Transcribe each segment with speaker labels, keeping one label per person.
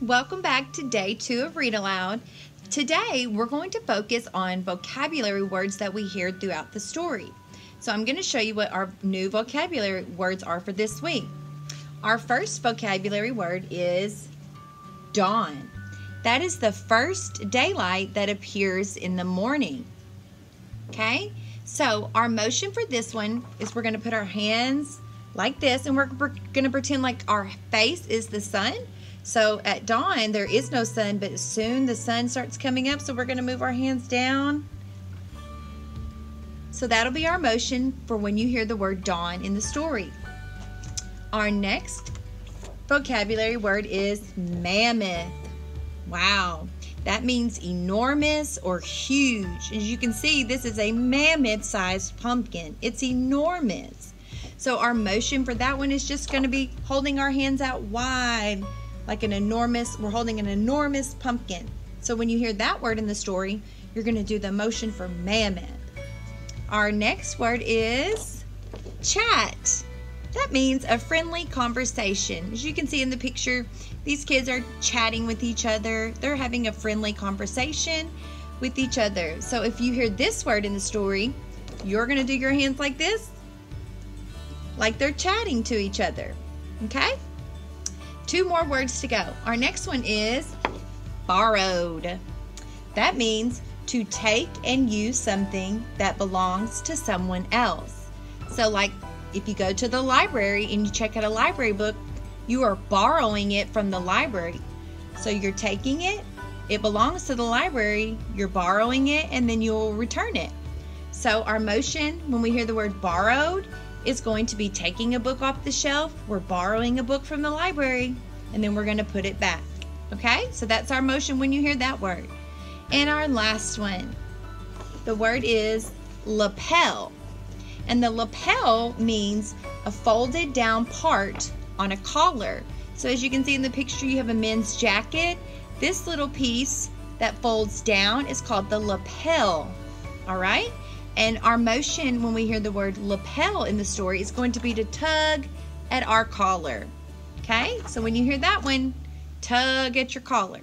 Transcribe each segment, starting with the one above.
Speaker 1: Welcome back to day 2 of Read Aloud. Today we're going to focus on vocabulary words that we hear throughout the story. So I'm going to show you what our new vocabulary words are for this week. Our first vocabulary word is dawn. That is the first daylight that appears in the morning. Okay? So our motion for this one is we're going to put our hands like this and we're going to pretend like our face is the sun. So at dawn, there is no sun, but soon the sun starts coming up, so we're going to move our hands down. So that'll be our motion for when you hear the word dawn in the story. Our next vocabulary word is mammoth. Wow, that means enormous or huge. As you can see, this is a mammoth-sized pumpkin. It's enormous. So our motion for that one is just going to be holding our hands out wide. Like we're holding an enormous pumpkin. So when you hear that word in the story, you're going to do the motion for mammoth. Our next word is chat. That means a friendly conversation. As you can see in the picture, these kids are chatting with each other. They're having a friendly conversation with each other. So if you hear this word in the story, you're going to do your hands like this, like they're chatting to each other. Okay? 2 more words to go. Our next one is borrowed. That means to take and use something that belongs to someone else. So like if you go to the library and you check out a library book, you are borrowing it from the library. So you're taking it, it belongs to the library, you're borrowing it, and then you'll return it. So our motion when we hear the word borrowed is going to be taking a book off the shelf, we're borrowing a book from the library, and then we're going to put it back. Okay, so that's our motion when you hear that word. And our last one, the word is lapel. And the lapel means a folded down part on a collar. So as you can see in the picture, you have a men's jacket. This little piece that folds down is called the lapel. All right? And our motion when we hear the word lapel in the story is going to be to tug at our collar. Okay? So when you hear that one, tug at your collar.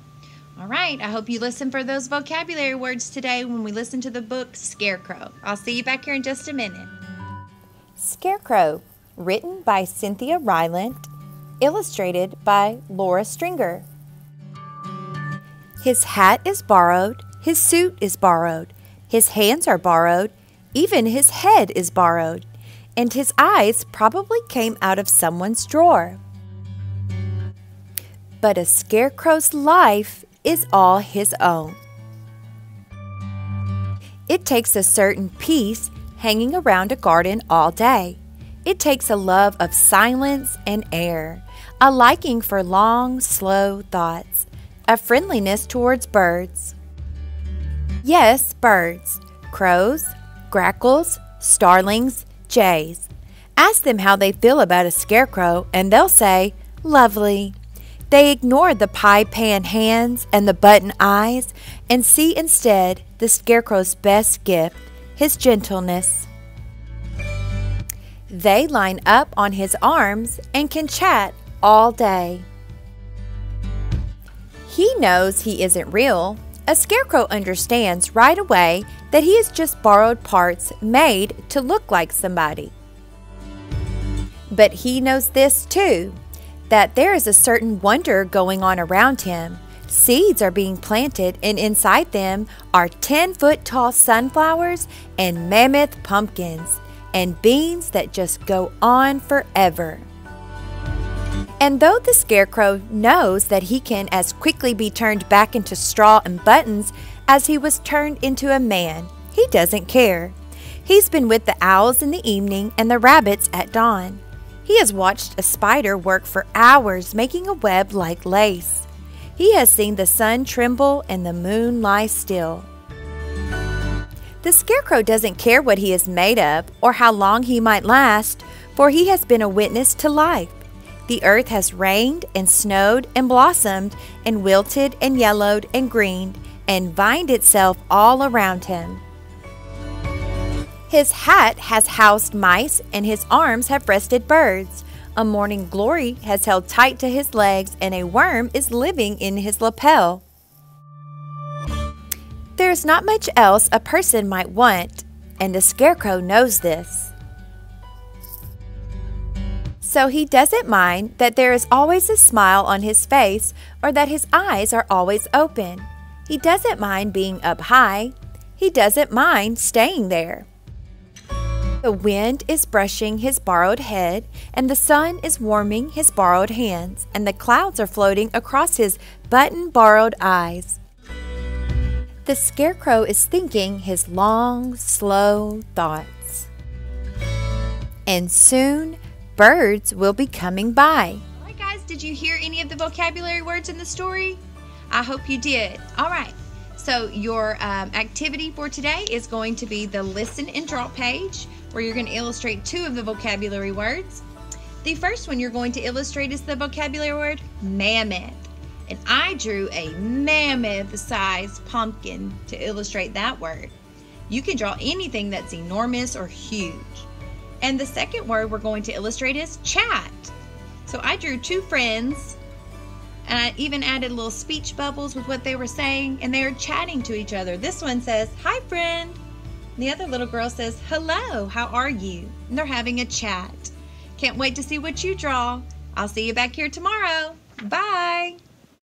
Speaker 1: All right. I hope you listen for those vocabulary words today when we listen to the book Scarecrow. I'll see you back here in just a minute.
Speaker 2: Scarecrow, written by Cynthia Rylant, illustrated by Laura Stringer. His hat is borrowed, his suit is borrowed, his hands are borrowed, even his head is borrowed, and his eyes probably came out of someone's drawer. But a scarecrow's life is all his own. It takes a certain peace hanging around a garden all day. It takes a love of silence and air, a liking for long, slow thoughts, a friendliness towards birds. Yes, birds, crows, grackles, starlings, jays. Ask them how they feel about a scarecrow, and they'll say, lovely. They ignore the pie pan hands and the button eyes and see instead the scarecrow's best gift, his gentleness. They line up on his arms and can chat all day. He knows he isn't real. A scarecrow understands right away that he has just borrowed parts made to look like somebody. But he knows this too, that there is a certain wonder going on around him. Seeds are being planted, and inside them are 10-foot-tall sunflowers and mammoth pumpkins and beans that just go on forever. And though the scarecrow knows that he can as quickly be turned back into straw and buttons as he was turned into a man, he doesn't care. He's been with the owls in the evening and the rabbits at dawn. He has watched a spider work for hours making a web like lace. He has seen the sun tremble and the moon lie still. The scarecrow doesn't care what he is made of or how long he might last, for he has been a witness to life. The earth has rained and snowed and blossomed and wilted and yellowed and greened and vined itself all around him. His hat has housed mice and his arms have rested birds. A morning glory has held tight to his legs, and a worm is living in his lapel. There's not much else a person might want, and the Scarecrow knows this. So he doesn't mind that there is always a smile on his face or that his eyes are always open. He doesn't mind being up high. He doesn't mind staying there. The wind is brushing his borrowed head, and the sun is warming his borrowed hands, and the clouds are floating across his button-borrowed eyes. The Scarecrow is thinking his long, slow thoughts. And soon, birds will be coming by.
Speaker 1: All right, guys, did you hear any of the vocabulary words in the story? I hope you did. All right, so your activity for today is going to be the listen and draw page, where you're going to illustrate 2 of the vocabulary words. The first one you're going to illustrate is the vocabulary word mammoth. And I drew a mammoth-sized pumpkin to illustrate that word. You can draw anything that's enormous or huge. And the second word we're going to illustrate is chat. So I drew 2 friends, and I even added little speech bubbles with what they were saying, and they are chatting to each other. This one says, "Hi, friend." And the other little girl says, "Hello, how are you?" And they're having a chat. Can't wait to see what you draw. I'll see you back here tomorrow. Bye.